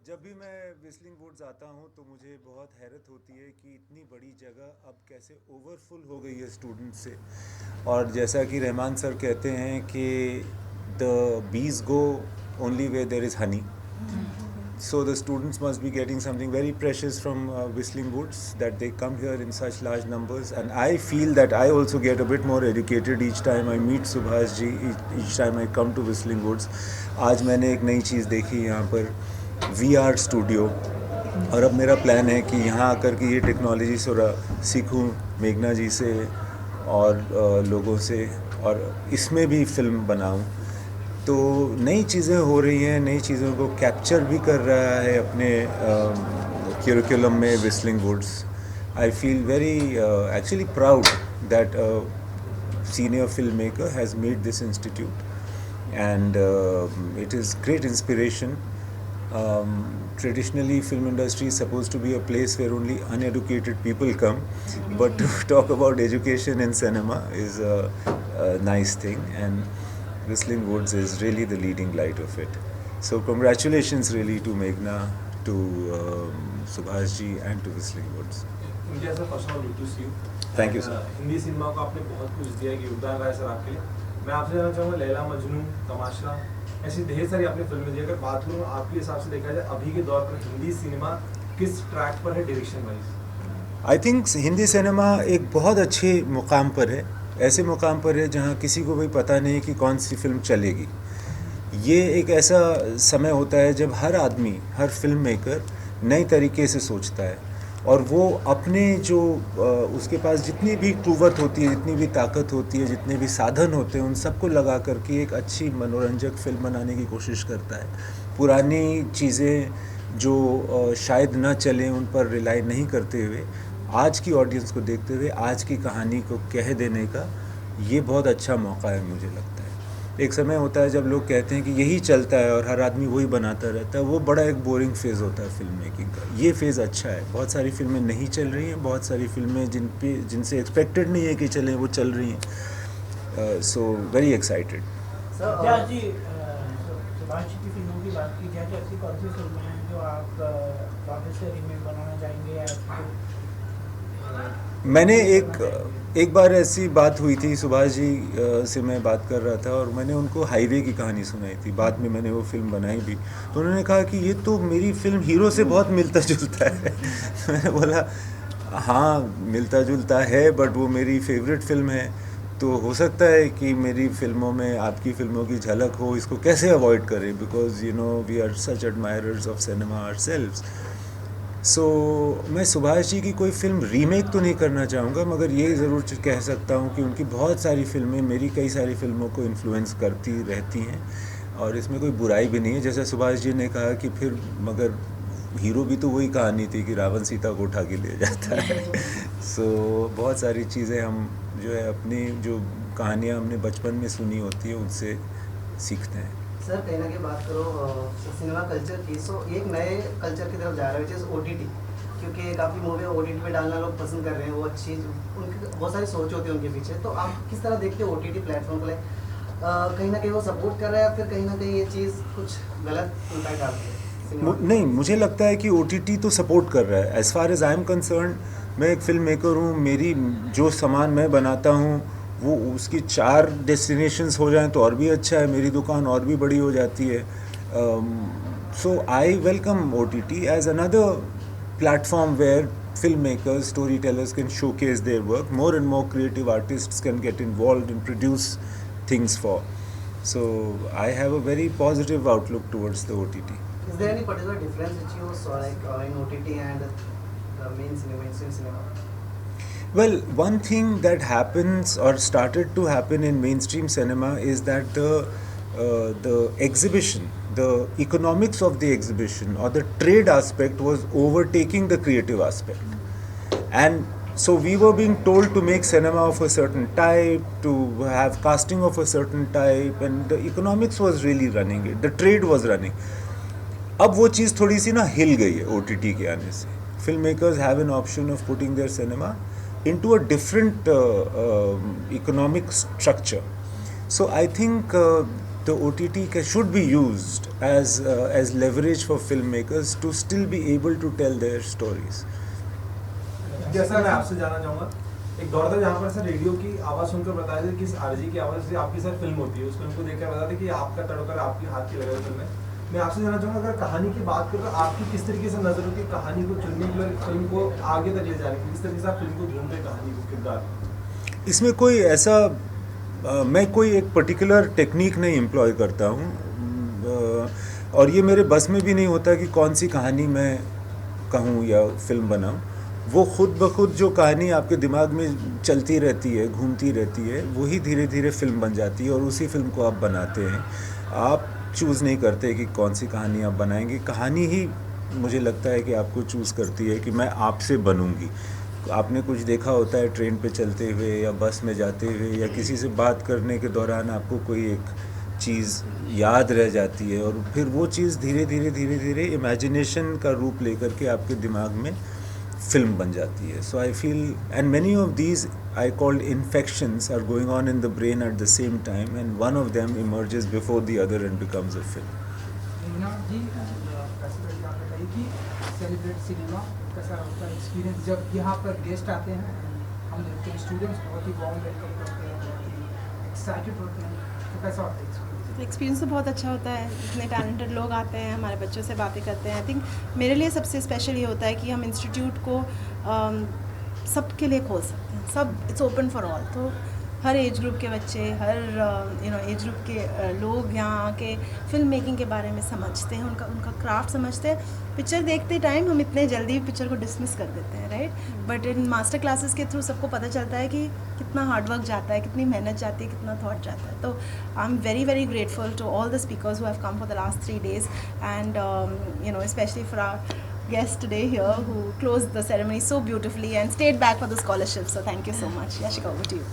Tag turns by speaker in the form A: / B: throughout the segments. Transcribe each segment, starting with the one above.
A: जब भी मैं विस्लिंग वुड्स आता हूँ तो मुझे बहुत हैरत होती है कि इतनी बड़ी जगह अब कैसे ओवरफुल हो गई है स्टूडेंट से। और जैसा कि रहमान सर कहते हैं कि the bees go only way there is Honey, so the students must be getting something very precious from Whistling Woods, that they come here in such large numbers. And I feel that I also get a bit more educated each time I meet Subhash ji, each time I come to Whistling Woods. आज मैंने एक नई चीज़ देखी यहाँ पर, VR studio. और अब मेरा प्लान है कि यहाँ आकर के ये टेक्नोलॉजी थोड़ा सीखूँ मेघना जी से और लोगों से, और इसमें भी फिल्म बनाऊँ। तो नई चीज़ें हो रही हैं, नई चीज़ों को कैप्चर भी कर रहा है अपने करिकुलम में Whistling Woods. I feel very actually proud that senior filmmaker has made this institute, and it is great inspiration. Traditionally, film industry is supposed to be a place where only uneducated people come, but to talk about education in cinema is a nice thing, and Whistling Woods is really the leading light of it. So congratulations really to Meghna, to Subhash ji and to Whistling Woods.
B: India से first of all to see you.
A: Thank you, sir.
B: Hindi cinema को आपने बहुत कुछ दिया, कि योगदान रहा है सर आपके लिए। मैं आपसे जानना चाहूँगा, लैला मजनू, तमाशा, ऐसी ढेर सारी आपने फिल्में दी। अगर बात करूँ आपके हिसाब से देखा जाए अभी के दौर पर हिंदी सिनेमा किस ट्रैक पर है direction wise?
A: I think Hindi cinema एक बहुत अच्छे मुकाम पर है, ऐसे मुकाम पर है जहाँ किसी को भी पता नहीं कि कौन सी फिल्म चलेगी। ये एक ऐसा समय होता है जब हर आदमी, हर फिल्म मेकर नए तरीके से सोचता है, और वो अपने जो उसके पास जितनी भी क़ुव्वत होती है, जितनी भी ताकत होती है, जितने भी साधन होते हैं, उन सबको लगा करके एक अच्छी मनोरंजक फिल्म बनाने की कोशिश करता है। पुरानी चीज़ें जो शायद ना चलें, उन पर रिलाई नहीं करते हुए आज की ऑडियंस को देखते हुए आज की कहानी को कह देने का ये बहुत अच्छा मौका है मुझे लगता है। एक समय होता है जब लोग कहते हैं कि यही चलता है और हर आदमी वही बनाता रहता है, वो बड़ा एक बोरिंग फेज़ होता है फिल्म मेकिंग का। ये फेज़ अच्छा है, बहुत सारी फिल्में नहीं चल रही हैं, बहुत सारी फिल्में जिनसे एक्सपेक्टेड नहीं है कि चलें वो चल रही हैं। So very excited.
C: सर जी, सुभाष जी की फिल्मों की बात की जाए तो ऐसी कौन सी फिल्में हैं जो आप वापस से रीमेक बनाना चाहेंगे या
A: मैंने एक बार ऐसी बात हुई थी, सुभाष जी से मैं बात कर रहा था और मैंने उनको हाईवे की कहानी सुनाई थी। बाद में मैंने वो फिल्म बनाई भी, तो उन्होंने कहा कि ये तो मेरी फिल्म हीरो से बहुत मिलता जुलता है। मैंने बोला हाँ मिलता जुलता है, बट वो मेरी फेवरेट फिल्म है, तो हो सकता है कि मेरी फिल्मों में आपकी फिल्मों की झलक हो। इसको कैसे अवॉइड करें, because you know we are such admirers of cinema ourselves. So मैं सुभाष जी की कोई फिल्म रीमेक तो नहीं करना चाहूँगा, मगर ये ज़रूर कह सकता हूँ कि उनकी बहुत सारी फिल्में मेरी कई सारी फिल्मों को इन्फ्लुएंस करती रहती हैं, और इसमें कोई बुराई भी नहीं है। जैसा सुभाष जी ने कहा कि फिर मगर हीरो भी तो वही कहानी थी कि रावण सीता को उठा के ले जाता है। सो बहुत सारी चीज़ें हम जो है अपनी जो कहानियाँ हमने बचपन में सुनी होती है उनसे सीखते हैं।
D: सर कहीं ना कहीं बात करो सिनेमा कल्चर की, सो एक नए कल्चर की तरफ जा रहा है विच इज़ OTT, क्योंकि काफ़ी मूवी OTT पे डालना लोग पसंद कर रहे हैं। वो अच्छी उनकी बहुत सारी सोच होती है उनके पीछे। तो आप किस तरह देखते हो OTT प्लेटफॉर्म को? कहीं ना कहीं वो सपोर्ट कर रहा है या फिर कहीं ना कहीं ये चीज़ कुछ गलत इम्पैक्ट डालती है?
A: नहीं, मुझे लगता है कि OTT तो सपोर्ट कर रहा है। As far as I am concern, मैं एक फिल्म मेकर हूँ, मेरी जो सामान मैं बनाता हूँ वो उसकी 4 डेस्टिनेशंस हो जाएं तो और भी अच्छा है, मेरी दुकान और भी बड़ी हो जाती है। So I welcome OTT as another platform where filmmakers, storytellers can showcase their work. More and more creative artists can get involved and produce things for. So I have a very positive outlook towards the OTT.
D: Is there any particular difference which you saw like in OTT and the mainstream cinema?
A: Well, one thing that happens or started to happen in mainstream cinema is that the exhibition, the economics of the exhibition or the trade aspect was overtaking the creative aspect. And so we were being told to make cinema of a certain type, to have casting of a certain type, and the economics was really running it, the trade was running. अब वो चीज़ थोड़ी सी ना हिल गई है OTT के आने से। Film makers have an option of putting their cinema into a different economic structure. So I think the OTT should be used as leverage for filmmakers to still be able to tell their stories.
B: जैसा मैं आपसे जानना चाहूँगा, एक दौर था जहाँ पर सर रेडियो की आवाज़ सुनकर बताया था कि इस आरजी की आवाज़ से आपकी सर फिल्म होती है, उस फिल्म को देखकर बताया था कि आपका तड़कर आपकी हाथ की लगा फिल्म है। मैं आपसे जानना चाहूँगा, अगर कहानी की बात करें तो आपकी किस तरीके से नजर होती है कहानी को चुनने की और फिल्म को आगे तक ले जाने की, किस तरीके से आप फिल्म को ढूंढते हैं कहानी को, किरदार?
A: इसमें कोई ऐसा मैं कोई एक पर्टिकुलर टेक्निक नहीं एम्प्लॉय करता हूँ, और ये मेरे बस में भी नहीं होता कि कौन सी कहानी मैं कहूँ या फिल्म बनाऊँ। वो खुद ब खुद जो कहानी आपके दिमाग में चलती रहती है, घूमती रहती है, वही धीरे धीरे फिल्म बन जाती है और उसी फिल्म को आप बनाते हैं। आप चूज़ नहीं करते कि कौन सी कहानी आप बनाएंगे, कहानी ही मुझे लगता है कि आपको चूज़ करती है कि मैं आपसे बनूंगी। आपने कुछ देखा होता है ट्रेन पे चलते हुए या बस में जाते हुए या किसी से बात करने के दौरान आपको कोई एक चीज़ याद रह जाती है और फिर वो चीज़ धीरे धीरे इमेजिनेशन का रूप लेकर के आपके दिमाग में फिल्म बन जाती है। So I feel and many of these I called infections are going on in the brain at the same time, and one of them emerges before the other and becomes a film.
E: जी president आप बताइए कि celebrate cinema कैसा होता है experience जब यहाँ पर गेस्ट आते हैं, हम देखते हैं स्टूडेंट्स बहुत ही वार्म वेलकम करते हैं, बहुत ही एक्साइटेड होते हैं, तो कैसा होता है एक्सपीरियंस?
F: एक्सपीरियंस तो बहुत अच्छा होता है, इतने टैलेंटेड लोग आते हैं, हमारे बच्चों से बातें करते हैं। आई थिंक मेरे लिए सबसे स्पेशल ये होता है कि हम इंस्टीट्यूट को सबके लिए खोल सकते हैं, सब इट्स ओपन फॉर ऑल। तो हर एज ग्रुप के बच्चे, हर एज ग्रुप के लोग यहाँ आके फिल्म मेकिंग के बारे में समझते हैं, उनका क्राफ्ट समझते हैं। पिक्चर देखते टाइम हम इतने जल्दी पिक्चर को डिसमिस कर देते हैं, right, but in master classes के थ्रू सबको पता चलता है कि कितना हार्डवर्क जाता है, कितनी मेहनत जाती है, कितना थॉट जाता है। तो I am very very grateful to all the speakers who have come for the last 3 days and especially for our guest today here who closed the ceremony so beautifully and stayed back for the scholarship. So thank you so much. Yashika, over to you.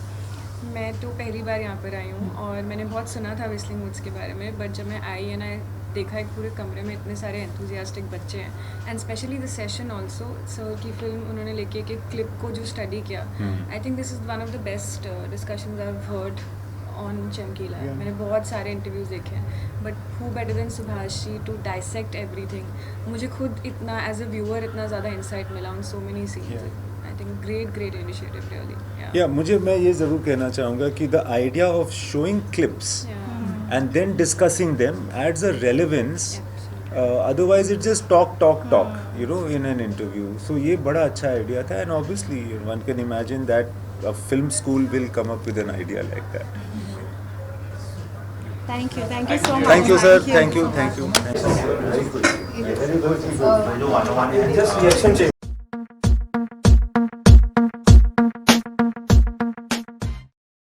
G: मैं तो पहली बार यहाँ पर आई हूँ और मैंने बहुत सुना था व्हिस्लिंग वुड्स के बारे में, बट जब मैं आई एंड आई देखा एक पूरे कमरे में इतने सारे एंथुजियास्टिक बच्चे हैं and specially the session also sir की फिल्म उन्होंने लेके एक क्लिप को जो स्टडी किया, I think this is one of the best discussions I have heard on Chamkila. मैंने बहुत सारे इंटरव्यूज़ देखे हैं, but who better than Subhash ji to dissect everything. मुझे खुद इतना एज अ व्यूअर इतना ज़्यादा इंसाइट मिला on so many scenes. I think great initiative really.
A: मैं ये ज़रूर कहना चाहूँगा कि the idea of showing clips and then discussing them adds a relevance. Otherwise it's just talk, in an interview. So ये बड़ा अच्छा idea था, and obviously one can imagine that a film school will come up with an idea like that.
F: Thank you so much.
A: Thank you, sir. Thank you.
B: Just reaction change.